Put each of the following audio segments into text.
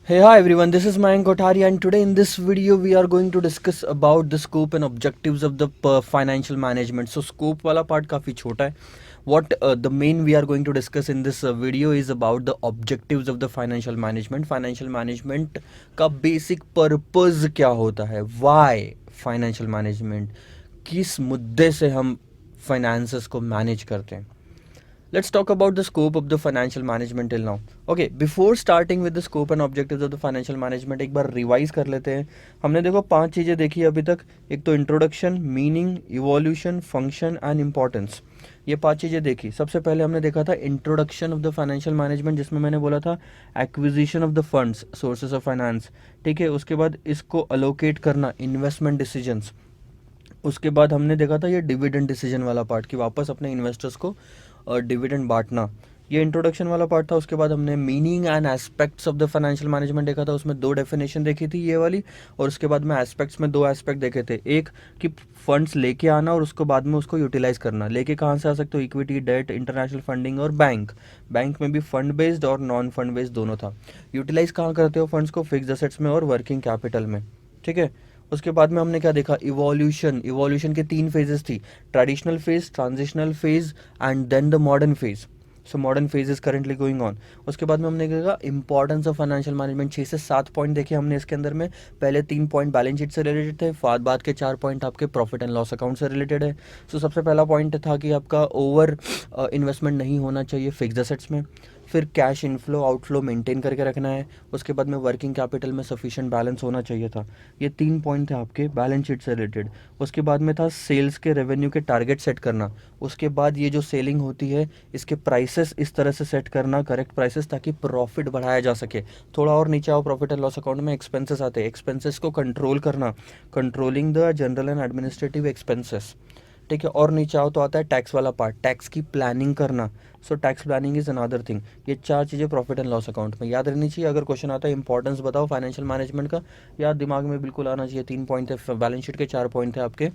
Hey, hi everyone, this is Mayank Kothari, and today in this video we are going to discuss about the scope and objectives of the financial management. So scope वाला part काफ़ी छोटा है. What the main we are going to discuss in this video is about the objectives of the financial management. Financial management का basic purpose क्या होता है, why financial management, किस मुद्दे से हम finances को manage करते हैं. Let's talk about the scope of the financial management till now. Okay, before starting with the scope and objectives of the financial management, एक बार रिवाइज कर लेते हैं. हमने देखो 5 चीज़ें देखी अभी तक. एक तो introduction, meaning, evolution, function and importance. ये 5 चीज़ें देखी. सबसे पहले हमने देखा था introduction of the financial management, जिसमें मैंने बोला था acquisition of the funds, sources of finance. ठीक है, उसके बाद इसको अलोकेट करना, इन्वेस्टमेंट डिसीजंस. उसके बाद हमने देखा था ये डिविडेंड डिसीजन वाला पार्ट, कि वापस अपने इन्वेस्टर्स को डिविडेंड बांटना. ये इंट्रोडक्शन वाला पार्ट था. उसके बाद हमने meaning and aspects of the financial management देखा था. उसमें 2 डेफिनेशन देखी थी, ये वाली. और उसके बाद में एस्पेक्ट्स में 2 एस्पेक्ट देखे थे. एक कि फंड्स लेके आना और उसको बाद में उसको यूटिलाइज करना. लेके कहाँ से आ सकते हो, इक्विटी, डेट, इंटरनेशनल फंडिंग और बैंक. बैंक में भी फंड बेस्ड और नॉन फंड बेस्ड दोनों था. यूटिलाइज कहाँ करते हो फंड्स को, फिक्स्ड एसेट्स में और वर्किंग कैपिटल में. ठीक है. उसके बाद में हमने क्या देखा, इवोल्यूशन. इवोल्यूशन के 3 फेजेस थी, traditional phase, transitional phase and then the modern phase. So modern phase is currently going on. उसके बाद में हमने देखा इंपॉर्टेंस ऑफ फाइनेंशियल मैनेजमेंट. 6 से 7 पॉइंट देखे हमने इसके अंदर में. पहले 3 पॉइंट बैलेंस शीट से रिलेटेड थे, बाद के 4 पॉइंट आपके प्रॉफिट एंड लॉस अकाउंट से रिलेटेड है. सो सबसे पहला पॉइंट था कि आपका ओवर इन्वेस्टमेंट नहीं होना चाहिए फिक्स्ड एसेट्स में. फिर कैश इनफ्लो आउटफ्लो मेंटेन करके रखना है. उसके बाद में वर्किंग कैपिटल में सफिशिएंट बैलेंस होना चाहिए था. ये 3 पॉइंट थे आपके बैलेंस शीट से रिलेटेड. उसके बाद में था सेल्स के रेवेन्यू के टारगेट सेट करना. उसके बाद ये जो सेलिंग होती है इसके प्राइसेस इस तरह से सेट करना, करेक्ट प्राइसेस, ताकि प्रॉफिट बढ़ाया जा सके. थोड़ा और नीचे आओ, प्रॉफिट एंड लॉस अकाउंट में एक्सपेंसेस आते हैं. एक्सपेंसेस को कंट्रोल करना, controlling the general and administrative expenses. ठीक है. और नीचे आओ तो आता है टैक्स वाला पार्ट, टैक्स की प्लानिंग करना. So tax planning is another thing. ये 4 चीज़ें प्रॉफिट एंड लॉस अकाउंट में याद रहनी चाहिए. अगर क्वेश्चन आता है इंपॉर्टेंस बताओ फाइनेंशियल मैनेजमेंट का, याद दिमाग में बिल्कुल आना चाहिए. 3 पॉइंट थे बैलेंस शीट के, 4 पॉइंट थे आपके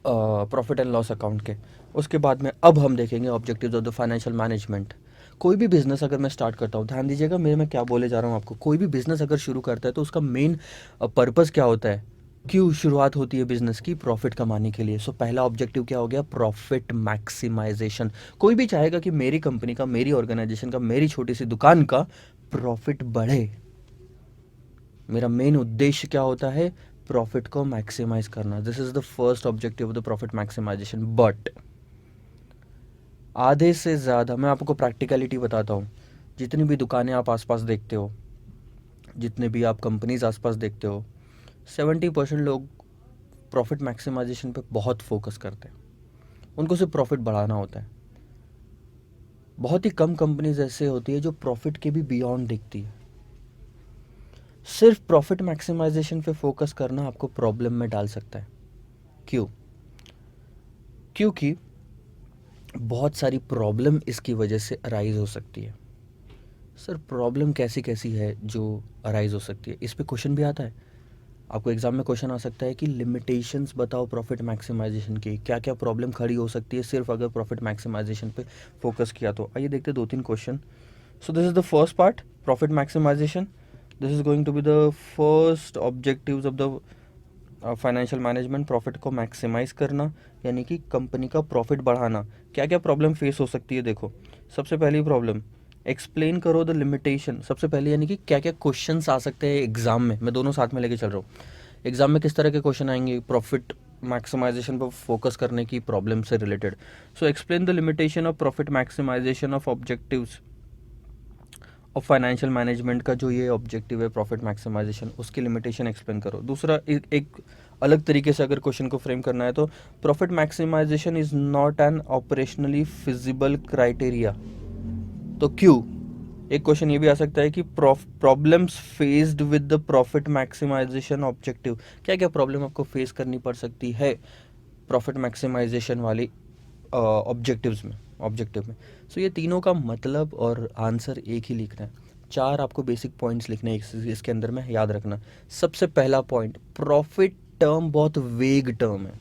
प्रॉफिट एंड लॉस अकाउंट के. उसके बाद में अब हम देखेंगे objectives of the financial management. कोई भी बिजनेस अगर मैं स्टार्ट करता हूँ, ध्यान दीजिएगा मेरे मैं क्या बोले जा रहा हूँ आपको. कोई भी बिजनेस अगर शुरू करता है तो उसका मेन पर्पज़ क्या होता है, क्यों शुरुआत होती है बिजनेस की, प्रॉफिट कमाने के लिए. सो पहला ऑब्जेक्टिव क्या हो गया, प्रॉफिट मैक्सिमाइजेशन. कोई भी चाहेगा कि मेरी कंपनी का, मेरी ऑर्गेनाइजेशन का, मेरी छोटी सी दुकान का प्रॉफिट बढ़े. मेरा मेन उद्देश्य क्या होता है, प्रॉफिट को मैक्सिमाइज करना. This is the first objective of the profit maximization. But आधे से ज़्यादा मैं आपको प्रैक्टिकलिटी बताता हूँ. जितनी भी दुकानें आप आसपास देखते हो, जितने भी आप कंपनीज आसपास देखते हो, 70% लोग प्रॉफिट मैक्सिमाइजेशन पे बहुत फोकस करते हैं. उनको सिर्फ प्रॉफिट बढ़ाना होता है. बहुत ही कम कंपनीज ऐसे होती है जो प्रॉफिट के भी बियॉन्ड देखती है. सिर्फ प्रॉफिट मैक्सिमाइजेशन पे फोकस करना आपको प्रॉब्लम में डाल सकता है. क्यों? क्योंकि बहुत सारी प्रॉब्लम इसकी वजह से अराइज हो सकती है. सर प्रॉब्लम कैसी कैसी है जो अराइज हो सकती है, इस पे क्वेश्चन भी आता है. आपको एग्जाम में क्वेश्चन आ सकता है कि लिमिटेशंस बताओ प्रॉफिट मैक्सिमाइजेशन की, क्या क्या प्रॉब्लम खड़ी हो सकती है सिर्फ अगर प्रॉफिट मैक्सिमाइजेशन पे फोकस किया तो. आइए देखते हैं 2-3 question. So this is the first part, profit maximization. This is going to be the first objectives of the financial management. Profit को मैक्सिमाइज करना यानी कि कंपनी का प्रॉफिट बढ़ाना. क्या क्या प्रॉब्लम फेस हो सकती है देखो. सबसे पहली प्रॉब्लम, एक्सप्लेन करो द लिमिटेशन. सबसे पहले यानी कि क्या क्या क्वेश्चंस आ सकते हैं एग्जाम में, मैं दोनों साथ में लेके चल रहा हूँ. एग्जाम में किस तरह के क्वेश्चन आएंगे प्रॉफिट मैक्सिमाइजेशन पर फोकस करने की प्रॉब्लम से related. So explain the limitation of profit maximization of objectives और फाइनेंशियल मैनेजमेंट का जो ये ऑब्जेक्टिव है प्रॉफिट मैक्सिमाइजेशन, उसकी लिमिटेशन एक्सप्लेन करो. दूसरा एक अलग तरीके से अगर क्वेश्चन को फ्रेम करना है तो profit maximization is not an operationally feasible criteria. तो क्यों? एक क्वेश्चन ये भी आ सकता है कि problems faced with the profit maximization objective. क्या क्या प्रॉब्लम आपको फेस करनी पड़ सकती है प्रॉफिट मैक्सिमाइजेशन वाली ऑब्जेक्टिव में. सो ये तीनों का मतलब और आंसर एक ही लिखना है. 4 आपको बेसिक पॉइंट्स लिखने हैं इसके अंदर में, याद रखना. सबसे पहला पॉइंट, प्रॉफिट टर्म बहुत वेग टर्म है.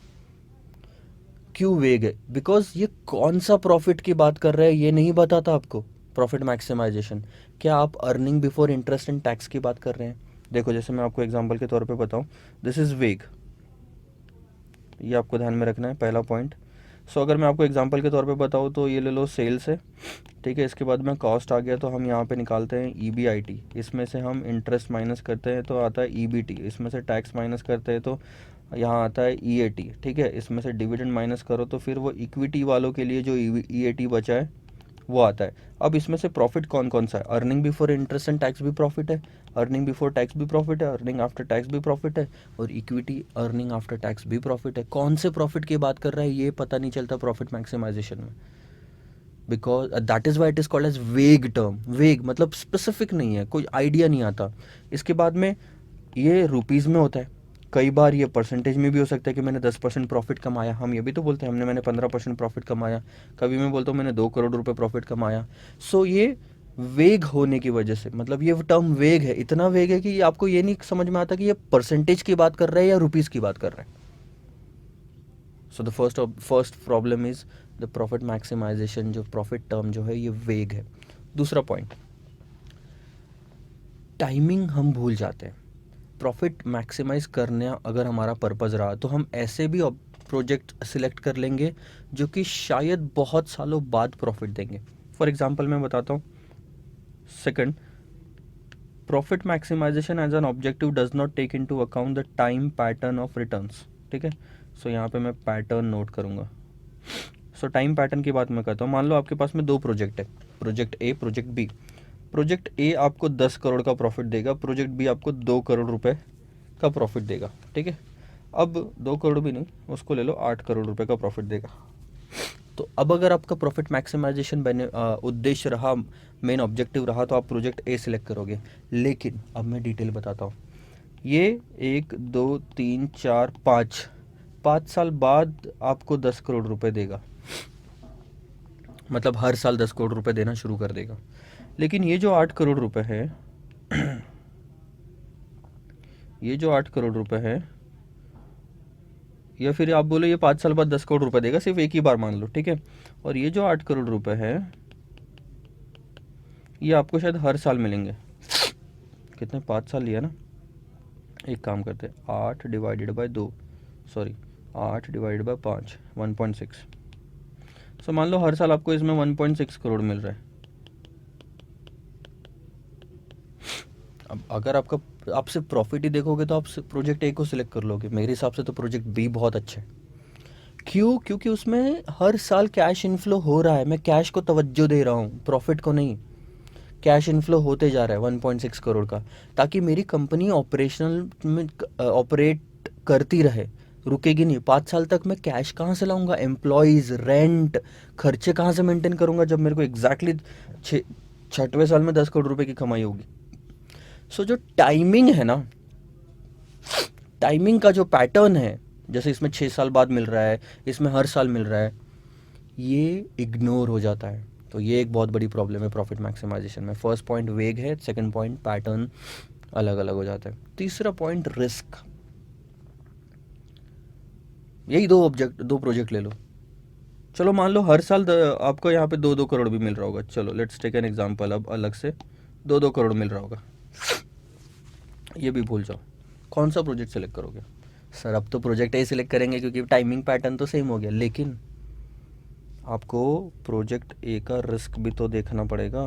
क्यों वेग है? बिकॉज ये कौन सा प्रॉफिट की बात कर रहा है ये नहीं बताता आपको. प्रॉफिट मैक्सिमाइजेशन, क्या आप earning before interest and tax की बात कर रहे हैं? देखो जैसे मैं आपको एग्जांपल के तौर पे बताऊं, दिस इज़ वेग, ये आपको ध्यान में रखना है पहला पॉइंट। सो अगर मैं आपको एग्जांपल के तौर पे बताऊं तो ये ले लो सेल्स है, ठीक है। इसके बाद में कॉस्ट आ गया, तो हम यहाँ पे निकालते हैं EBIT, इसमें से हम इंटरेस्ट माइनस करते हैं तो आता है EBT, इसमें से टैक्स माइनस करते हैं तो यहाँ आता है EAT, ठीक है। इसमें से डिविडेंड माइनस करो तो फिर वो इक्विटी वालों के लिए जो EAT बचा है वो आता है। अब इसमें से प्रॉफिट कौन कौन सा है? Earning before interest and tax भी प्रॉफिट है, अर्निंग बिफोर टैक्स भी प्रॉफिट है, अर्निंग आफ्टर टैक्स भी प्रॉफिट है, और इक्विटी अर्निंग आफ्टर टैक्स भी प्रॉफिट है। कौन से प्रॉफिट की बात कर रहा है ये पता नहीं चलता प्रॉफिट मैक्सिमाइजेशन में, because that is why it is called as vague term. Vague मतलब स्पेसिफिक नहीं है, कोई आइडिया नहीं आता। इसके बाद में ये रुपीज़ में होता है, कई बार ये परसेंटेज में भी हो सकता है कि मैंने 10% प्रॉफिट कमाया, हम ये भी तो बोलते हैं मैंने 15% प्रॉफिट कमाया, कभी मैं बोलता हूँ मैंने 2 करोड़ रुपए प्रॉफिट कमाया। सो ये वेग होने की वजह से, मतलब ये टर्म वेग है, इतना वेग है कि आपको ये नहीं समझ में आता कि ये परसेंटेज की बात कर रहा है या रुपीज़ की बात कर रहा है। So the first problem is the profit maximization, जो प्रॉफिट टर्म जो है ये वेग है। दूसरा पॉइंट, टाइमिंग हम भूल जाते हैं। प्रॉफिट मैक्सिमाइज करने अगर हमारा पर्पज़ रहा तो हम ऐसे भी प्रोजेक्ट सिलेक्ट कर लेंगे जो कि शायद बहुत सालों बाद प्रॉफिट देंगे। फॉर एग्जांपल मैं बताता हूँ, second, profit maximization as an objective does not take into account the time pattern of returns, ठीक है। सो यहाँ पे मैं पैटर्न नोट करूँगा। सो टाइम पैटर्न की बात मैं करता हूँ। मान लो आपके पास में 2 प्रोजेक्ट है, project A, project B. Project A आपको 10 करोड़ का प्रॉफिट देगा, प्रोजेक्ट बी आपको 2 करोड़ रुपए का प्रॉफिट देगा, ठीक है। अब 2 करोड़ भी नहीं, उसको ले लो 8 करोड़ रुपए का प्रॉफिट देगा। तो अब अगर आपका प्रॉफिट मैक्सिमाइजेशन उद्देश्य रहा, मेन ऑब्जेक्टिव रहा, तो आप प्रोजेक्ट ए सिलेक्ट करोगे। लेकिन अब मैं डिटेल बताता हूँ, ये 1 2 3 4 5 साल बाद आपको 10 करोड़ रुपए देगा, मतलब हर साल 10 करोड़ रुपए देना शुरू कर देगा। लेकिन ये जो 8 करोड़ रुपए है ये जो 8 करोड़ रुपए है, या फिर आप बोलो ये 5 साल बाद 10 करोड़ रुपए देगा, सिर्फ एक ही बार मान लो, ठीक है। और ये जो 8 करोड़ रुपए है ये आपको शायद हर साल मिलेंगे। कितने, 5 साल लिया ना, एक काम करते हैं 8 divided by 2, sorry 8 divided by 5, 1.6। सो मान लो हर साल आपको इसमें 1.6 करोड़ मिल रहा है। अब अगर आप सिर्फ प्रॉफिट ही देखोगे तो आप प्रोजेक्ट ए को सिलेक्ट कर लोगे। मेरे हिसाब से तो प्रोजेक्ट बी बहुत अच्छा है। क्यों? क्योंकि उसमें हर साल कैश इनफ्लो हो रहा है, मैं कैश को तवज्जो दे रहा हूँ, प्रॉफिट को नहीं। कैश इनफ्लो होते जा रहा है 1.6 करोड़ का, ताकि मेरी कंपनी ऑपरेशनल में ऑपरेट करती रहे, रुकेगी नहीं। 5 साल तक मैं कैश कहाँ से लाऊंगा? एम्प्लॉयज़, रेंट, खर्चे कहाँ से मेंटेन करूंगा जब मेरे को एग्जैक्टली 6वें साल में 10 करोड़ रुपए की कमाई होगी। सो जो टाइमिंग है ना, टाइमिंग का जो पैटर्न है, जैसे इसमें 6 साल बाद मिल रहा है, इसमें हर साल मिल रहा है, ये इग्नोर हो जाता है। तो ये एक बहुत बड़ी प्रॉब्लम है प्रॉफिट मैक्सिमाइजेशन में। फर्स्ट पॉइंट वेग है, सेकंड पॉइंट पैटर्न अलग अलग हो जाता है, तीसरा पॉइंट रिस्क। यही दो प्रोजेक्ट ले लो। चलो मान लो हर साल आपको यहाँ पे 2-2 करोड़ भी मिल रहा होगा। चलो लेट्स टेक एन एग्जांपल, अब अलग से 2-2 करोड़ मिल रहा होगा, ये भी भूल जाओ। कौन सा प्रोजेक्ट सेलेक्ट करोगे? सर अब तो प्रोजेक्ट ए सिलेक्ट करेंगे क्योंकि टाइमिंग पैटर्न तो सेम हो गया, लेकिन आपको प्रोजेक्ट ए का रिस्क भी तो देखना पड़ेगा।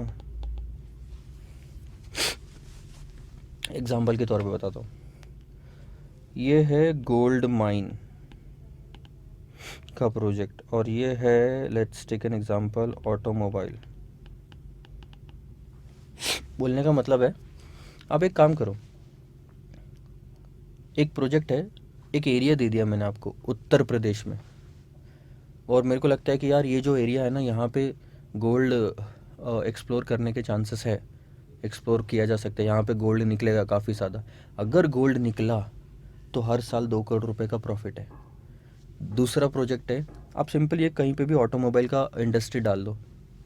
एग्जाम्पल के तौर पे बताता हूँ, ये है गोल्ड माइन का प्रोजेक्ट, और ये है let's take an example automobile. बोलने का मतलब है, आप एक काम करो, एक प्रोजेक्ट है, एक एरिया दे दिया मैंने आपको उत्तर प्रदेश में, और मेरे को लगता है कि यार ये जो एरिया है ना, यहाँ पे गोल्ड एक्सप्लोर करने के चांसेस है, एक्सप्लोर किया जा सकता है, यहाँ पे गोल्ड निकलेगा काफ़ी ज़्यादा। अगर गोल्ड निकला तो हर साल 2 करोड़ रुपए का प्रॉफिट है। दूसरा प्रोजेक्ट है, आप सिंपल ये कहीं पे भी ऑटोमोबाइल का इंडस्ट्री डाल दो,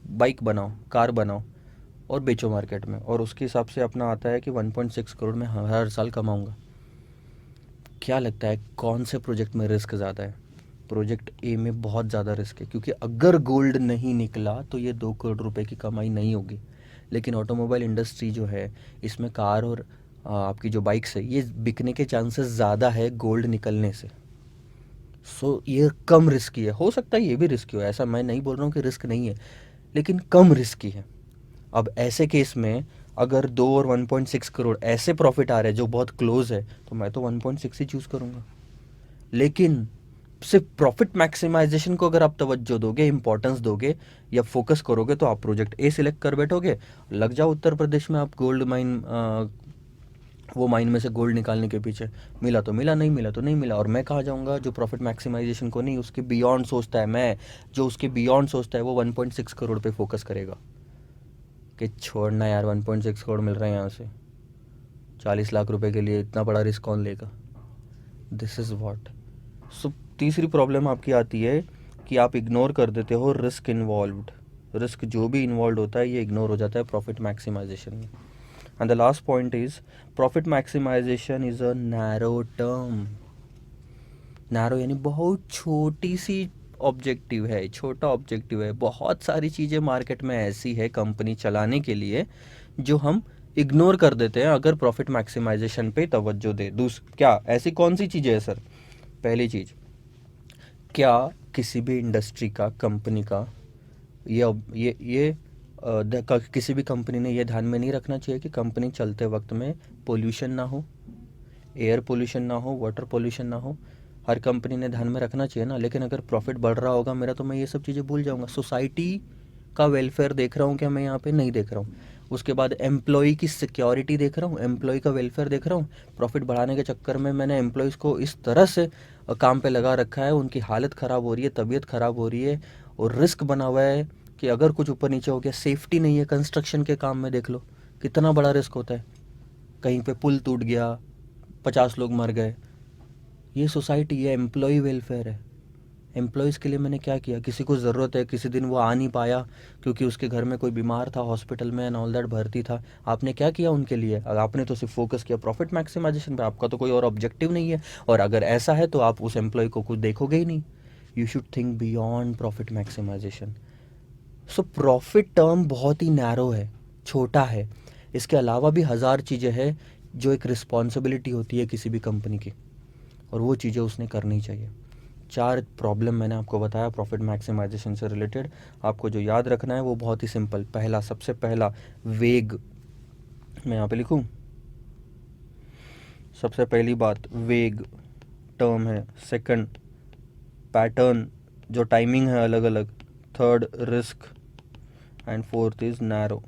बाइक बनाओ, कार बनाओ और बेचो मार्केट में, और उसके हिसाब से अपना आता है कि 1.6 करोड़ में हर साल कमाऊंगा। क्या लगता है कौन से प्रोजेक्ट में रिस्क ज़्यादा है? प्रोजेक्ट ए में बहुत ज़्यादा रिस्क है, क्योंकि अगर गोल्ड नहीं निकला तो ये 2 करोड़ रुपए की कमाई नहीं होगी। लेकिन ऑटोमोबाइल इंडस्ट्री जो है, इसमें कार और आपकी जो बाइक्स है, ये बिकने के चांसेस ज़्यादा है गोल्ड निकलने से। सो ये कम रिस्की है। हो सकता है ये भी रिस्की हो, ऐसा मैं नहीं बोल रहा हूँ कि रिस्क नहीं है, लेकिन कम रिस्की है। अब ऐसे केस में अगर 2 और 1.6 करोड़ ऐसे प्रॉफिट आ रहे हैं जो बहुत क्लोज है, तो मैं तो 1.6 ही चूज़ करूँगा। लेकिन सिर्फ प्रॉफिट मैक्सिमाइजेशन को अगर आप तवज्जो दोगे, इंपॉर्टेंस दोगे या फोकस करोगे, तो आप प्रोजेक्ट ए सिलेक्ट कर बैठोगे, लग जाओ उत्तर प्रदेश में आप गोल्ड माइन, वो माइन में से गोल्ड निकालने के पीछे। मिला तो मिला, नहीं मिला तो नहीं मिला। और मैं कहाँ जाऊँगा? जो प्रॉफिट मैक्सिमाइजेशन को नहीं, उसके बियॉन्ड सोचता है, मैं जो उसके बियॉन्ड सोचता है वो 1.6 करोड़ पे फोकस करेगा कि छोड़ना यार, 1.6 करोड़ मिल रहे हैं यहाँ से, 40 लाख रुपए के लिए इतना बड़ा रिस्क कौन लेगा? This is what. सो तीसरी प्रॉब्लम आपकी आती है कि आप इग्नोर कर देते हो रिस्क इन्वॉल्व्ड। रिस्क जो भी इन्वॉल्व होता है ये इग्नोर हो जाता है प्रॉफिट मैक्सिमाइजेशन में। And the last point is profit maximization is a narrow term. Narrow यानी बहुत छोटी सी ऑब्जेक्टिव है, छोटा ऑब्जेक्टिव है। बहुत सारी चीज़ें मार्केट में ऐसी है कंपनी चलाने के लिए जो हम इग्नोर कर देते हैं अगर प्रॉफिट मैक्सिमाइजेशन पे तवज्जो दे। क्या ऐसी कौन सी चीज़ें हैं सर? पहली चीज़, क्या किसी भी इंडस्ट्री का, कंपनी का, किसी भी कंपनी ने ये ध्यान में नहीं रखना चाहिए कि कंपनी चलते वक्त में पोल्यूशन ना हो, एयर पोल्यूशन ना हो, वाटर पोल्यूशन ना हो? हर कंपनी ने ध्यान में रखना चाहिए ना। लेकिन अगर प्रॉफिट बढ़ रहा होगा मेरा, तो मैं ये सब चीज़ें भूल जाऊँगा। सोसाइटी का वेलफेयर देख रहा हूँ क्या मैं यहाँ पे? नहीं देख रहा हूँ। उसके बाद एम्प्लॉय की सिक्योरिटी देख रहा हूँ, एम्प्लॉय का वेलफेयर देख रहा हूँ। प्रॉफिट बढ़ाने के चक्कर में मैंने एम्प्लॉयज़ को इस तरह से काम पे लगा रखा है, उनकी हालत ख़राब हो रही है, तबीयत ख़राब हो रही है, और रिस्क बना हुआ है कि अगर कुछ ऊपर नीचे हो गया, सेफ्टी नहीं है। कंस्ट्रक्शन के काम में देख लो कितना बड़ा रिस्क होता है, कहीं पे पुल टूट गया, 50 लोग मर गए। ये सोसाइटी, ये एम्प्लॉय वेलफेयर है। एम्प्लॉयज़ के लिए मैंने क्या किया? किसी को ज़रूरत है, किसी दिन वो आ नहीं पाया क्योंकि उसके घर में कोई बीमार था, हॉस्पिटल में एंड ऑल दैट, भर्ती था, आपने क्या किया उनके लिए? अगर आपने तो सिर्फ फोकस किया प्रॉफिट मैक्सिमाइजेशन पे, आपका तो कोई और ऑब्जेक्टिव नहीं है। और अगर ऐसा है तो आप उस एम्प्लॉय को कुछ देखोगे ही नहीं। You should think beyond profit maximization. So profit term बहुत ही नैरो है, छोटा है। इसके अलावा भी हज़ार चीज़ें हैं जो एक रिस्पॉन्सिबिलिटी होती है किसी भी कंपनी की, और वो चीज़ें उसने करनी चाहिए। 4 प्रॉब्लम मैंने आपको बताया प्रॉफिट मैक्सिमाइजेशन से रिलेटेड। आपको जो याद रखना है वो बहुत ही सिंपल। पहला, सबसे पहला, वेग। मैं यहाँ पे लिखूँ, सबसे पहली बात वेग टर्म है। सेकंड, पैटर्न, जो टाइमिंग है अलग अलग। Third, risk. And fourth is narrow.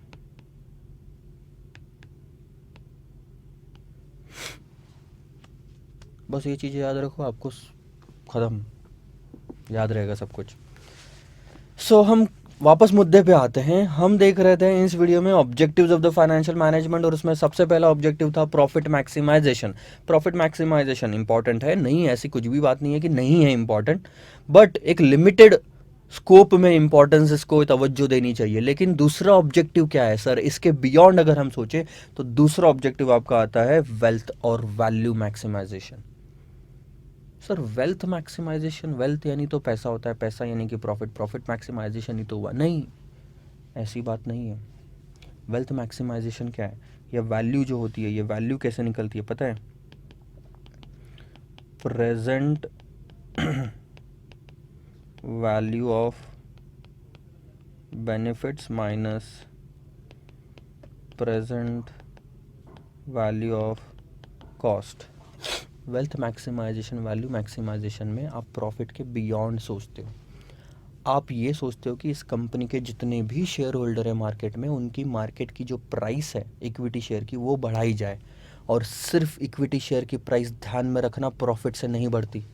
बस ये चीज़ें याद रखो, आपको ख़त्म, याद रहेगा सब कुछ। सो हम वापस मुद्दे पे आते हैं। हम देख रहे थे इस वीडियो में objectives of the financial management, और उसमें सबसे पहला ऑब्जेक्टिव था profit maximization. Profit maximization important है, नहीं ऐसी कुछ भी बात नहीं है कि नहीं है इंपॉर्टेंट, बट एक लिमिटेड स्कोप में इंपॉर्टेंस इसको तवज्जो देनी चाहिए। लेकिन दूसरा ऑब्जेक्टिव क्या है सर? इसके बियॉन्ड अगर हम सोचें तो दूसरा ऑब्जेक्टिव आपका आता है वेल्थ और value maximization. Sir wealth maximization, wealth यानी तो पैसा होता है, पैसा यानी कि प्रॉफिट, प्रॉफिट मैक्सिमाइजेशन ही तो हुआ? नहीं, ऐसी बात नहीं है। वेल्थ मैक्सिमाइजेशन क्या है? ये वैल्यू जो होती है, ये वैल्यू कैसे निकलती है पता है? Present value of benefits minus present value of cost. Wealth maximization, value maximization में आप प्रॉफिट के बियॉन्ड सोचते हो। आप ये सोचते हो कि इस कंपनी के जितने भी शेयर होल्डर है मार्केट में, उनकी मार्केट की जो प्राइस है इक्विटी शेयर की, वो बढ़ाई जाए। और सिर्फ इक्विटी शेयर की प्राइस ध्यान में रखना, प्रॉफिट से नहीं बढ़ती।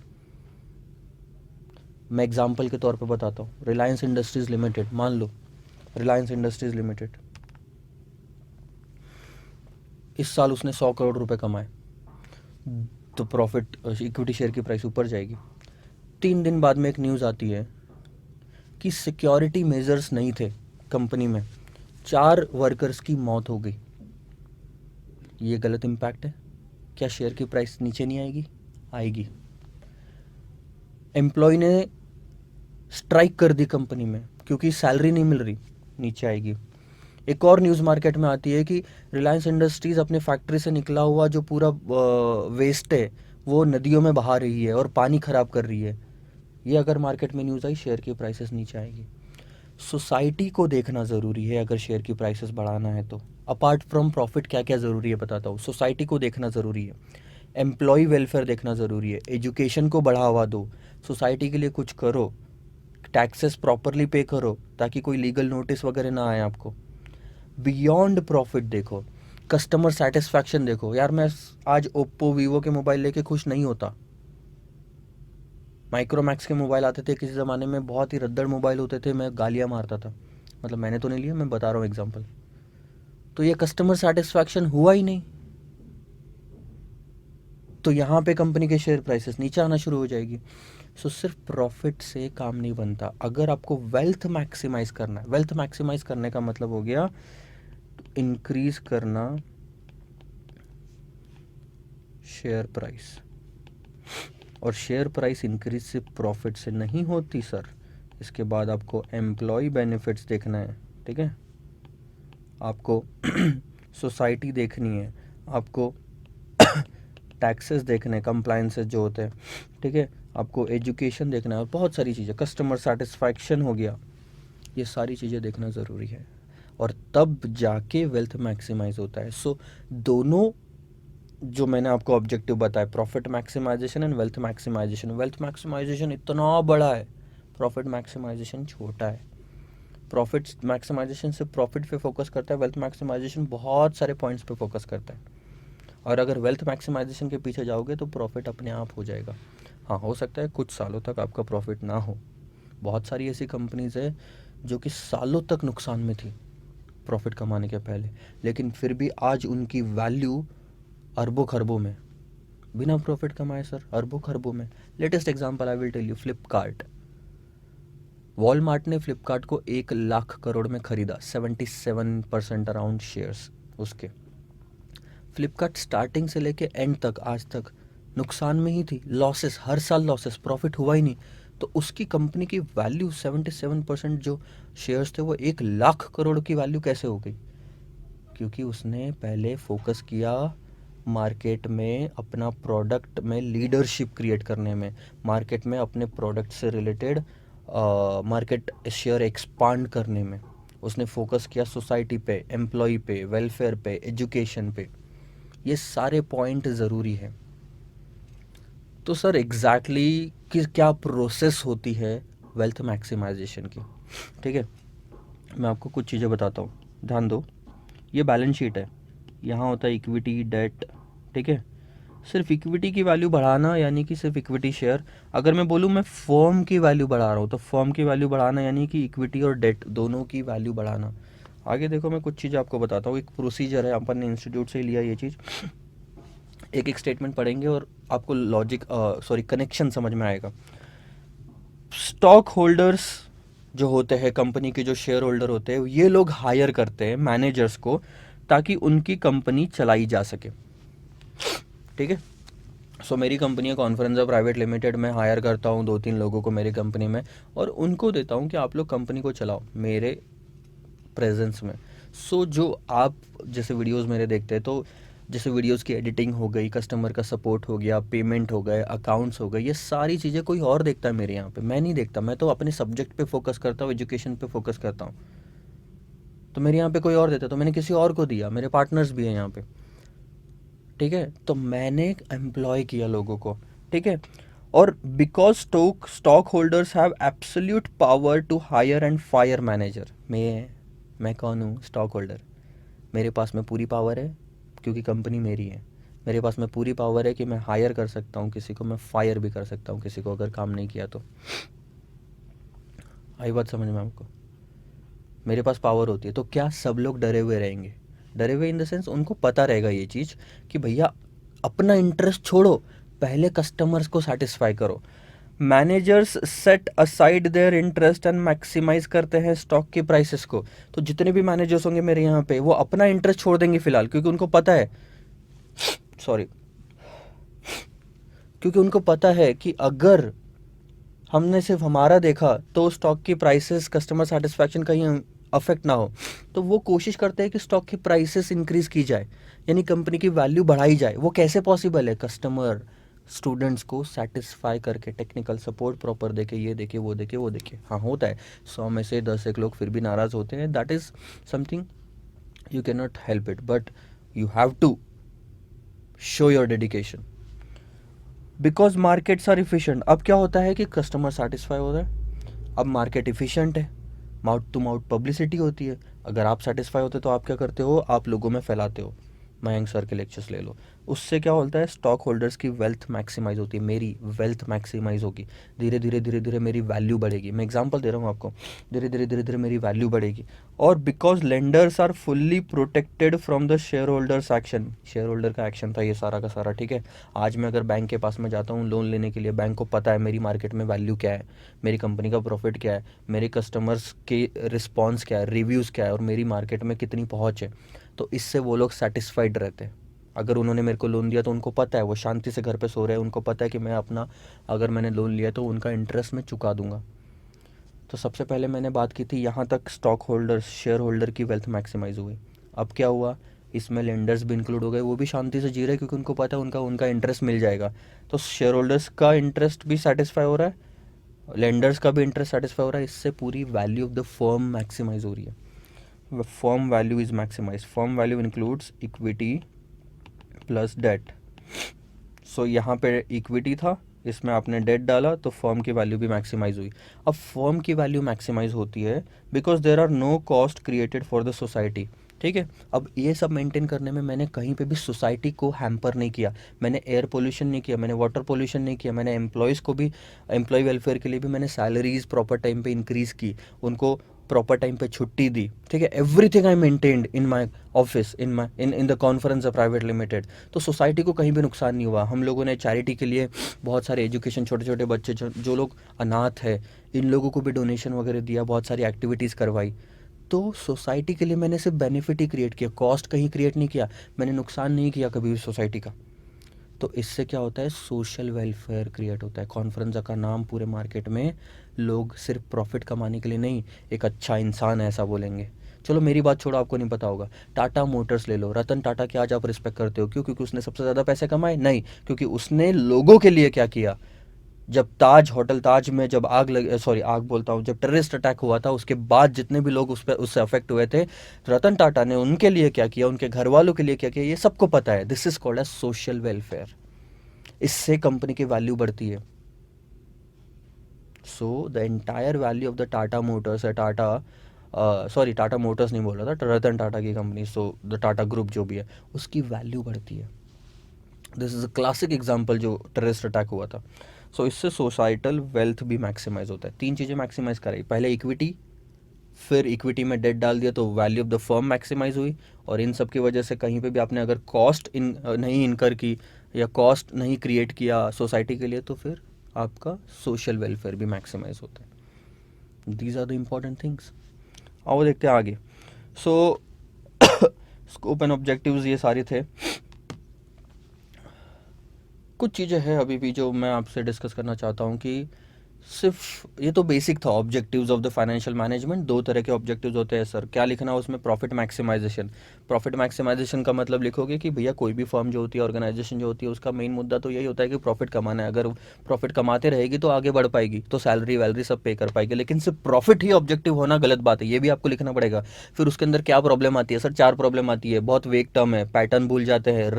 मैं एग्जांपल के तौर पे बताता हूँ। रिलायंस इंडस्ट्रीज़ लिमिटेड, मान लो रिलायंस इंडस्ट्रीज़ लिमिटेड, इस साल उसने 100 करोड़ रुपए कमाए, तो प्रॉफिट, इक्विटी शेयर की प्राइस ऊपर जाएगी। 3 दिन बाद में एक न्यूज़ आती है कि सिक्योरिटी मेजर्स नहीं थे कंपनी में, 4 वर्कर्स की मौत हो गई। ये गलत इम्पैक्ट है। क्या शेयर की प्राइस नीचे नहीं आएगी? आएगी। एम्प्लॉय ने स्ट्राइक कर दी कंपनी में क्योंकि सैलरी नहीं मिल रही, नीचे आएगी। एक और न्यूज़ मार्केट में आती है कि रिलायंस इंडस्ट्रीज़ अपने फैक्ट्री से निकला हुआ जो पूरा वेस्ट है वो नदियों में बहा रही है और पानी ख़राब कर रही है। ये अगर मार्केट में न्यूज़ आई, शेयर की प्राइसेस नीचे आएगी। सोसाइटी को देखना ज़रूरी है अगर शेयर की प्राइसेस बढ़ाना है तो। अपार्ट फ्रॉम प्रॉफिट क्या क्या ज़रूरी है बताता हूँ। सोसाइटी को देखना ज़रूरी है, एम्प्लॉय वेलफेयर देखना ज़रूरी है, एजुकेशन को बढ़ावा दो, सोसाइटी के लिए कुछ करो, टैक्सेस प्रॉपरली पे करो ताकि कोई लीगल नोटिस वगैरह ना आए आपको। बियॉन्ड प्रॉफिट देखो, कस्टमर सेटिस्फैक्शन देखो। यार मैं आज ओप्पो वीवो के मोबाइल लेके खुश नहीं होता। माइक्रोमैक्स के मोबाइल आते थे किसी ज़माने में, बहुत ही रद्दड़ मोबाइल होते थे, मैं गालियाँ मारता था। मतलब मैंने तो नहीं लिया, मैं बता रहा हूँ एग्जांपल। तो ये कस्टमर सेटिस्फैक्शन हुआ ही नहीं, तो यहाँ पे कंपनी के शेयर प्राइसेस नीचे आना शुरू हो जाएगी। सो सिर्फ प्रॉफिट से काम नहीं बनता। अगर आपको वेल्थ मैक्सिमाइज करना है, वेल्थ मैक्सिमाइज करने का मतलब हो गया इंक्रीज करना शेयर प्राइस, और शेयर प्राइस इंक्रीज से प्रॉफिट से नहीं होती सर। इसके बाद आपको एम्प्लॉय बेनिफिट्स देखना है, ठीक है, आपको सोसाइटी देखनी है, आपको टैक्सेस देखने हैं, कंप्लायंसेस जो होते हैं, ठीक है, आपको एजुकेशन देखना है और बहुत सारी चीज़ें, कस्टमर सेटिस्फैक्शन हो गया, ये सारी चीज़ें देखना ज़रूरी है और तब जाके वेल्थ मैक्सिमाइज होता है। सो दोनों जो मैंने आपको ऑब्जेक्टिव बताया, profit maximization and wealth maximization इतना बड़ा है, प्रॉफिट मैक्सिमाइजेशन छोटा है। प्रॉफिट मैक्सिमाइजेशन से प्रॉफिट पे फोकस करता है, वेल्थ मैक्सिमाइजेशन बहुत सारे पॉइंट्स पे फोकस करता है। और अगर वेल्थ मैक्सिमाइजेशन के पीछे जाओगे तो प्रॉफिट अपने आप हो जाएगा। हाँ, हो सकता है कुछ सालों तक आपका प्रॉफिट ना हो। बहुत सारी ऐसी कंपनीज है जो कि सालों तक नुकसान में थी प्रॉफिट कमाने के पहले, लेकिन फिर भी आज उनकी वैल्यू अरबों खरबों में, बिना प्रॉफिट कमाए सर, अरबों खरबों में। Latest example I will tell you, Flipkart. Walmart ने फ्लिपकार्ट को 1 लाख करोड़ में खरीदा, 77% अराउंड शेयर्स उसके। फ्लिपकार्ट स्टार्टिंग से लेके एंड तक आज तक नुकसान में ही थी, लॉसेस, हर साल लॉसेस, प्रॉफिट हुआ ही नहीं। तो उसकी कंपनी की वैल्यू 77% जो शेयर्स थे वो 1 लाख करोड़ की वैल्यू कैसे हो गई? क्योंकि उसने पहले फोकस किया मार्केट में, अपना प्रोडक्ट में लीडरशिप क्रिएट करने में, मार्केट में अपने प्रोडक्ट से रिलेटेड मार्केट शेयर एक्सपांड करने में। उसने फोकस किया सोसाइटी पे, एम्प्लॉय पे, वेलफेयर पे, एजुकेशन पे। ये सारे पॉइंट ज़रूरी है। तो सर एग्जैक्टली कि क्या प्रोसेस होती है वेल्थ मैक्सिमाइजेशन की, ठीक है, मैं आपको कुछ चीज़ें बताता हूँ, ध्यान दो। ये बैलेंस शीट है, यहाँ होता है इक्विटी, डेट, ठीक है। सिर्फ इक्विटी की वैल्यू बढ़ाना यानी कि सिर्फ इक्विटी शेयर। अगर मैं बोलूँ मैं फर्म की वैल्यू बढ़ा रहा हूँ तो फर्म की वैल्यू बढ़ाना यानी कि इक्विटी और डेट दोनों की वैल्यू बढ़ाना। आगे देखो, मैं कुछ चीज़ें आपको बताता हूँ, एक प्रोसीजर है, अपन ने इंस्टीट्यूट से ही लिया ये चीज़। एक एक स्टेटमेंट पढ़ेंगे और आपको लॉजिक, सॉरी, कनेक्शन समझ में आएगा। स्टॉक होल्डर्स जो होते हैं, कंपनी के जो शेयर होल्डर होते हैं, ये लोग हायर करते हैं मैनेजर्स को ताकि उनकी कंपनी चलाई जा सके, ठीक है। सो मेरी कंपनी है कॉन्फ्रेंस प्राइवेट लिमिटेड, मैं हायर करता हूँ 2-3 लोगों को मेरी कंपनी में और उनको देता हूँ कि आप लोग कंपनी को चलाओ मेरे प्रेजेंस में। सो जो आप जैसे वीडियोस मेरे देखते हैं, तो जैसे वीडियोस की एडिटिंग हो गई, कस्टमर का सपोर्ट हो गया, पेमेंट हो गए, अकाउंट्स हो गए, ये सारी चीज़ें कोई और देखता है मेरे यहाँ पे, मैं नहीं देखता। मैं तो अपने सब्जेक्ट पे फोकस करता हूँ, एजुकेशन पे फोकस करता हूँ। तो मेरे यहाँ पे कोई और देता है तो मैंने किसी और को दिया, मेरे पार्टनर्स भी हैं यहाँ पे, ठीक है। तो मैंने एम्प्लॉय किया लोगों को, ठीक है। और because stock holders have absolute power to hire and fire manager. मैं कौन हूँ? Stock holder. मेरे पास में पूरी पावर है क्योंकि कंपनी मेरी है। मेरे पास में पूरी पावर है कि मैं हायर कर सकता हूँ किसी को, मैं फायर भी कर सकता हूँ किसी को अगर काम नहीं किया तो। आई बात समझ में आपको? मेरे पास पावर होती है तो क्या सब लोग डरे हुए रहेंगे? डरे हुए इन द सेंस उनको पता रहेगा ये चीज़ कि भैया अपना इंटरेस्ट छोड़ो, पहले कस्टमर्स को सेटिस्फाई करो। Managers set aside their interest and maximize करते हैं स्टॉक की प्राइसेस को। तो जितने भी मैनेजर्स होंगे मेरे यहाँ पे, वो अपना इंटरेस्ट छोड़ देंगे फिलहाल, क्योंकि उनको पता है, सॉरी, क्योंकि उनको पता है कि अगर हमने सिर्फ हमारा देखा तो स्टॉक की प्राइसेस कस्टमर सेटिस्फैक्शन कहीं अफेक्ट ना हो, तो वो कोशिश करते हैं कि स्टॉक की प्राइसेस इंक्रीज की जाए, यानी कंपनी की वैल्यू बढ़ाई जाए। वो कैसे पॉसिबल है? कस्टमर स्टूडेंट्स को सेटिस्फाई करके, टेक्निकल सपोर्ट प्रॉपर देके, ये देखे वो देखे वो देखे। हाँ होता है, 100 में से 10 एक लोग फिर भी नाराज़ होते हैं, that is something you can not help it, but you have to show your dedication because markets are efficient. अब क्या होता है कि कस्टमर सेटिस्फाई हो रहा है, अब मार्केट इफिशिएंट है, माउथ टू माउथ पब्लिसिटी होती है। अगर आप सेटिस्फाई होते तो आप क्या करते हो? आप लोगों में फैलाते हो। मयंक सर के लेक्चर्स ले लो, उससे क्या होता है? स्टॉक होल्डर्स की वेल्थ मैक्सिमाइज होती है, मेरी वेल्थ मैक्सिमाइज होगी। धीरे धीरे धीरे धीरे मेरी वैल्यू बढ़ेगी। मैं एग्जांपल दे रहा हूँ आपको, धीरे धीरे धीरे धीरे मेरी वैल्यू बढ़ेगी। और because lenders are fully protected from the share holders action, share holder का एक्शन था ये सारा का सारा, ठीक है। आज मैं अगर बैंक के पास में जाता हूँ लोन लेने के लिए, बैंक को पता है मेरी मार्केट में वैल्यू क्या है, मेरी कंपनी का प्रॉफिट क्या है, मेरे कस्टमर्स के रिस्पॉन्स क्या है, रिव्यूज़ क्या है, और मेरी मार्केट में कितनी पहुँच है। तो इससे वो लोग सेटिस्फाइड रहते हैं। अगर उन्होंने मेरे को लोन दिया तो उनको पता है, वो शांति से घर पे सो रहे हैं, उनको पता है कि मैं अपना, अगर मैंने लोन लिया तो उनका इंटरेस्ट मैं चुका दूंगा। तो सबसे पहले मैंने बात की थी यहाँ तक स्टॉक होल्डर, शेयर होल्डर की वेल्थ मैक्सिमाइज हुई। अब क्या हुआ? इसमें लेंडर्स भी इंक्लूड हो गए, वो भी शांति से जी रहे हैं क्योंकि उनको पता है उनका उनका इंटरेस्ट मिल जाएगा। तो शेयर होल्डर्स का इंटरेस्ट भी सेटिस्फाई हो रहा है, लेंडर्स का भी इंटरेस्ट सेटिस्फाई हो रहा है। इससे पूरी value of the firm maximize हो रही है। Firm value is maximize, firm value includes equity plus debt. So यहाँ पे इक्विटी था, इसमें आपने डेट डाला तो फर्म की वैल्यू भी मैक्सिमाइज हुई। अब फर्म की वैल्यू मैक्सिमाइज होती है because there are no cost created for the society, ठीक है। अब ये सब मेंटेन करने में मैंने कहीं पे भी सोसाइटी को हैम्पर नहीं किया, मैंने एयर पोल्यूशन नहीं किया, मैंने वाटर पोल्यूशन नहीं किया, मैंने एम्प्लॉयज़ को भी, एम्प्लॉय वेलफेयर के लिए भी मैंने सैलरीज प्रॉपर टाइम पे इंक्रीज़ की, उनको प्रॉपर टाइम पे छुट्टी दी, ठीक है। Everything I maintained in my office, in my in the conference private limited. तो सोसाइटी को कहीं भी नुकसान नहीं हुआ। हम लोगों ने चैरिटी के लिए बहुत सारे एजुकेशन, छोटे छोटे बच्चे जो लोग अनाथ है, इन लोगों को भी डोनेशन वगैरह दिया, बहुत सारी एक्टिविटीज़ करवाई। तो सोसाइटी के लिए मैंने सिर्फ बेनिफिट ही क्रिएट किया, कॉस्ट कहीं क्रिएट नहीं किया, मैंने नुकसान नहीं किया कभी भी सोसाइटी का। तो इससे क्या होता है? सोशल वेलफेयर क्रिएट होता है। कॉन्फ्रेंस का नाम पूरे मार्केट में लोग सिर्फ प्रॉफिट कमाने के लिए नहीं, एक अच्छा इंसान है ऐसा बोलेंगे। चलो मेरी बात छोड़ो, आपको नहीं पता होगा, टाटा मोटर्स ले लो, रतन टाटा की आज आप रिस्पेक्ट करते हो, क्यों? क्योंकि उसने सबसे ज़्यादा पैसे कमाए? नहीं, क्योंकि उसने लोगों के लिए क्या किया। जब ताज होटल, ताज में जब आग लग, सॉरी आग बोलता हूँ, जब टेररिस्ट अटैक हुआ था उसके बाद जितने भी लोग उस पर उससे अफेक्ट हुए थे, रतन टाटा ने उनके लिए क्या किया, उनके घर वालों के लिए क्या किया, ये सबको पता है। This is called as social welfare. इससे कंपनी की वैल्यू बढ़ती है। So the entire value of the Tata Motors है, टाटा, सॉरी टाटा मोटर्स नहीं बोल रहा था, रतन टाटा की company, so the Tata group जो भी है, उसकी वैल्यू बढ़ती है। This is a classic example जो टेररिस्ट अटैक हुआ था। सो इससे सोसाइटल वेल्थ भी मैक्सिमाइज होता है। तीन चीज़ें मैक्सिमाइज कराई, पहले इक्विटी, फिर इक्विटी में डेट डाल दिया तो value of the firm maximize हुई। और इन सब की वजह से कहीं पे भी आपने अगर कॉस्ट नहीं इनकर की या कॉस्ट नहीं क्रिएट किया सोसाइटी के लिए, तो फिर आपका सोशल वेलफेयर भी मैक्सिमाइज होता है। These are the important things. आओ देखते हैं आगे। सो स्कोप एंड ऑब्जेक्टिव्स ये सारे थे। कुछ चीज़ें हैं अभी भी जो मैं आपसे डिस्कस करना चाहता हूँ कि सिर्फ ये तो बेसिक था, objectives of the financial management. दो तरह के ऑब्जेक्टिव्स होते हैं सर, क्या लिखना है उसमें? Profit maximization. प्रॉफिट मैक्सिमाइजेशन का मतलब लिखोगे कि भैया कोई भी फर्म जो होती है, ऑर्गेनाइजेशन जो होती है, उसका मेन मुद्दा तो यही होता है कि प्रॉफिट कमाना है। अगर प्रॉफिट कमाते रहेगी तो आगे बढ़ पाएगी, तो सैलरी वैलरी सब पे कर पाएगी। लेकिन सिर्फ प्रॉफिट ही ऑब्जेक्टिव होना गलत बात है, ये भी आपको लिखना पड़ेगा। फिर उसके अंदर क्या प्रॉब्लम आती है सर? चार प्रॉब्लम आती है। बहुत वेग टर्म है, पैटर्न भूल जाते हैं,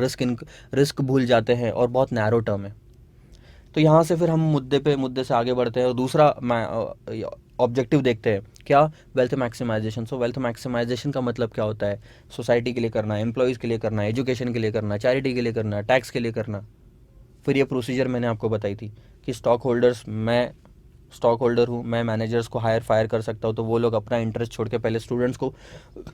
रिस्क भूल जाते हैं, और बहुत नैरो टर्म है। तो यहाँ से फिर हम मुद्दे से आगे बढ़ते हैं और दूसरा ऑब्जेक्टिव देखते हैं, क्या? Wealth maximization. So wealth maximization का मतलब क्या होता है? सोसाइटी के लिए करना, एम्प्लॉयज़ के लिए करना, एजुकेशन के लिए करना, चैरिटी के लिए करना, टैक्स के लिए करना। फिर ये प्रोसीजर मैंने आपको बताई थी कि स्टॉक होल्डर्स, मैं स्टॉक होल्डर हूँ, मैं मैनेजर्स को हायर फायर कर सकता हूँ, तो वो लोग अपना इंटरेस्ट छोड़ के पहले स्टूडेंट्स को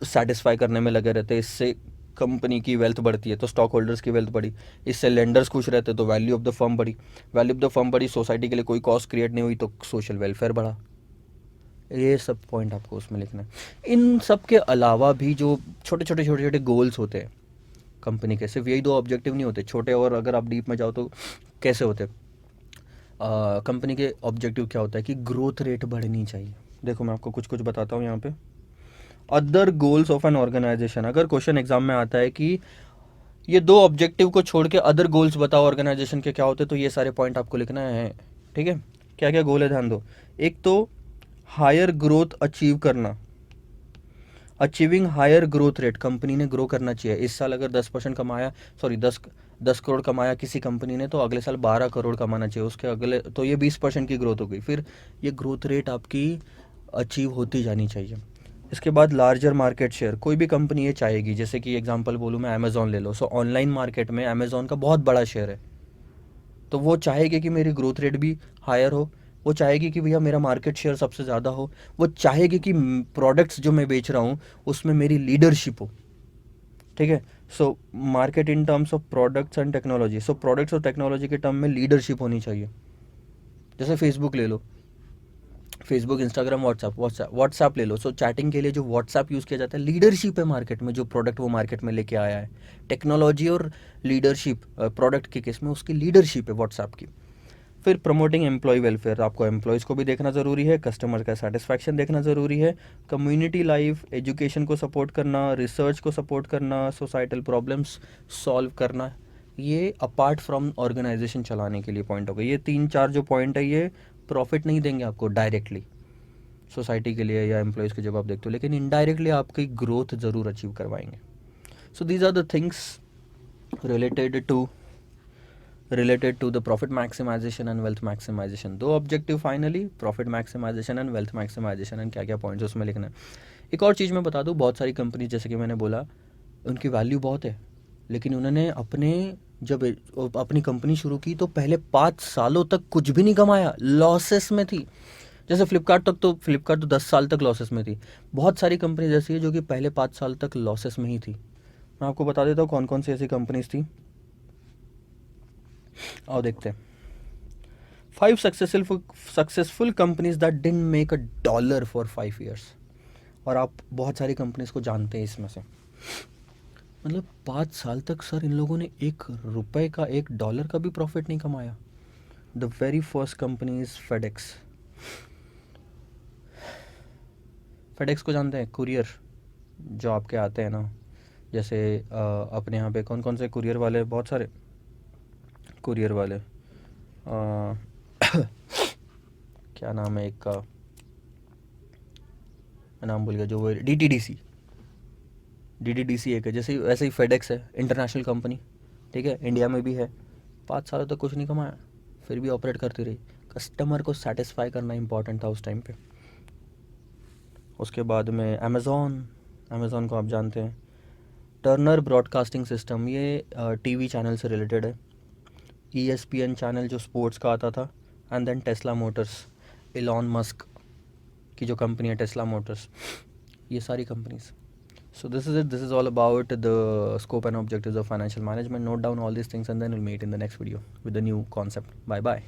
सेटिस्फाई करने में लगे रहते हैं। इससे कंपनी की वेल्थ बढ़ती है, तो स्टॉक होल्डर्स की वेल्थ बढ़ी। इससे लेंडर्स खुश रहते, तो वैल्यू ऑफ द फर्म बढ़ी। वैल्यू ऑफ द फर्म बढ़ी, सोसाइटी के लिए कोई कॉस्ट क्रिएट नहीं हुई, तो सोशल वेलफेयर बढ़ा। ये सब पॉइंट आपको उसमें लिखना है। इन सब के अलावा भी जो छोटे छोटे गोल्स होते हैं कंपनी के, सिर्फ यही दो ऑब्जेक्टिव नहीं होते छोटे, और अगर आप डीप में जाओ तो कैसे होते हैं? कंपनी के ऑब्जेक्टिव क्या होता है कि ग्रोथ रेट बढ़नी चाहिए। देखो मैं आपको कुछ कुछ बताता हूँ यहाँ पे। Other goals of an organization, अगर क्वेश्चन एग्जाम में आता है कि ये दो ऑब्जेक्टिव को छोड़ के अदर गोल्स बताओ ऑर्गेनाइजेशन के क्या होते हैं, तो ये सारे पॉइंट आपको लिखना है। ठीक है, क्या क्या गोल है ध्यान दो। एक तो हायर ग्रोथ अचीव करना, achieving higher growth rate, company ने ग्रो करना चाहिए। इस साल अगर 10% कमाया, सॉरी 10 करोड़ कमाया किसी कंपनी ने, तो अगले साल 12 करोड़ कमाना चाहिए, उसके अगले तो ये 20% की ग्रोथ हो गई। फिर ये ग्रोथ रेट आपकी अचीव होती जानी चाहिए। इसके बाद लार्जर मार्केट शेयर, कोई भी कंपनी ये चाहेगी, जैसे कि एग्जांपल बोलूँ मैं, अमेज़ॉन ले लो। सो ऑनलाइन मार्केट में अमेज़ॉन का बहुत बड़ा शेयर है, तो वो चाहेगी कि मेरी ग्रोथ रेट भी हायर हो, वो चाहेगी कि भैया मेरा मार्केट शेयर सबसे ज़्यादा हो, वो चाहेगी कि प्रोडक्ट्स जो मैं बेच रहा हूँ उसमें मेरी लीडरशिप हो। ठीक है, so market in terms of products and technology, so products और टेक्नोलॉजी के टर्म में लीडरशिप होनी चाहिए। जैसे फेसबुक ले लो, फेसबुक, इंस्टाग्राम, व्हाट्सएप ले लो। सो चैटिंग के लिए जो व्हाट्सएप यूज़ किया जाता है, लीडरशिप है मार्केट में, जो प्रोडक्ट वो मार्केट में लेके आया है। टेक्नोलॉजी और लीडरशिप, प्रोडक्ट के केस में उसकी लीडरशिप है व्हाट्सएप की। फिर प्रमोटिंग एम्प्लॉय वेलफेयर, आपको एम्प्लॉयज़ को भी देखना ज़रूरी है, कस्टमर का सेटिस्फैक्शन देखना ज़रूरी है, कम्युनिटी लाइफ, एजुकेशन को सपोर्ट करना, रिसर्च को सपोर्ट करना, सोसाइटल प्रॉब्लम्स सॉल्व करना। ये अपार्ट फ्रॉम ऑर्गेनाइजेशन चलाने के लिए पॉइंट हो गए। ये 3-4 जो पॉइंट है, ये प्रॉफिट नहीं देंगे आपको डायरेक्टली सोसाइटी के लिए या एम्प्लॉयज़ के जब आप देखते हो, लेकिन इनडायरेक्टली आपकी ग्रोथ ज़रूर अचीव करवाएंगे। So these are the things related to the profit maximization and wealth maximization। दो objective finally, profit maximization and wealth maximization, and क्या क्या पॉइंट्स उसमें लिखना है। एक और चीज़ मैं बता दूँ, बहुत सारी कंपनी जैसे कि मैंने बोला उनकी वैल्यू बहुत है, लेकिन उन्होंने जब अपनी कंपनी शुरू की तो पहले 5 सालों तक कुछ भी नहीं कमाया, लॉसेस में थी। जैसे फ्लिपकार्ट तो 10 साल तक लॉसेस में थी। बहुत सारी कंपनी ऐसी है जो कि पहले 5 साल तक लॉसेस में ही थी। मैं आपको बता देता हूँ कौन कौन सी ऐसी कंपनीज थी। आओ देखते हैं। 5 successful companies that didn't make a dollar for 5 years। और आप बहुत सारी कंपनीज को जानते हैं इसमें से, मतलब 5 साल तक सर इन लोगों ने $1 का, $1 का भी प्रॉफिट नहीं कमाया। The very first company is FedEx. FedEx को जानते हैं, कुरियर जो आपके आते हैं ना, जैसे अपने यहाँ पे कौन कौन से कुरियर वाले, बहुत सारे कुरियर वाले, क्या नाम है एक का, मैं नाम भूल गया, जो वो DTDC एक है, जैसे वैसे ही फेडेक्स है, इंटरनेशनल कंपनी। ठीक है, इंडिया में भी है। 5 सालों तक कुछ नहीं कमाया, फिर भी ऑपरेट करती रही। कस्टमर को सेटिस्फाई करना इंपॉर्टेंट था उस टाइम पे। उसके बाद में अमेज़ॉन को आप जानते हैं। टर्नर ब्रॉडकास्टिंग सिस्टम, ये टीवी चैनल से रिलेटेड है। ESPN चैनल जो स्पोर्ट्स का आता था। And then Tesla Motors, Elon Musk की जो कंपनी है टेस्ला मोटर्स, ये सारी companies. So this is it. This is all about the scope and objectives of financial management. Note down all these things and then we'll meet in the next video with the new concept. Bye bye.